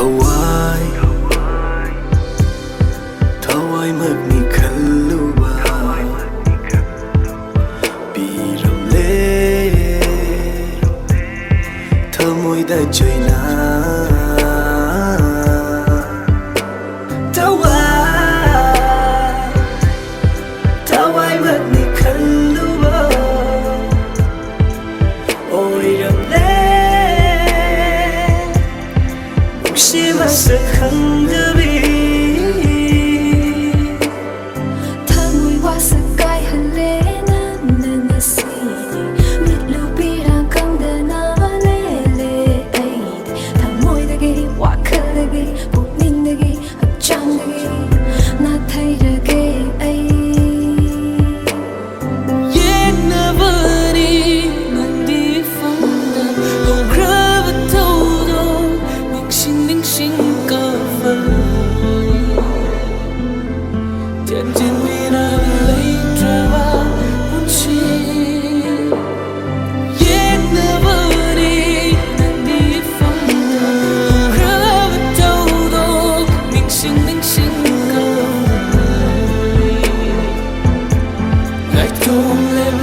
Thawai Thawai magni khalluwa Piramle Thamoi da joina Thawai magni khalluwa Oiramle Masa khangdabi Thamoi wa sakai halena nanasi mitlu pira kangdana lele ai thamoi dagi wakhal dagi pukning dagi hachang dagi na thai dagi ai Yegnavani nandi funda ho gravitodo ningshin ningshin Don't let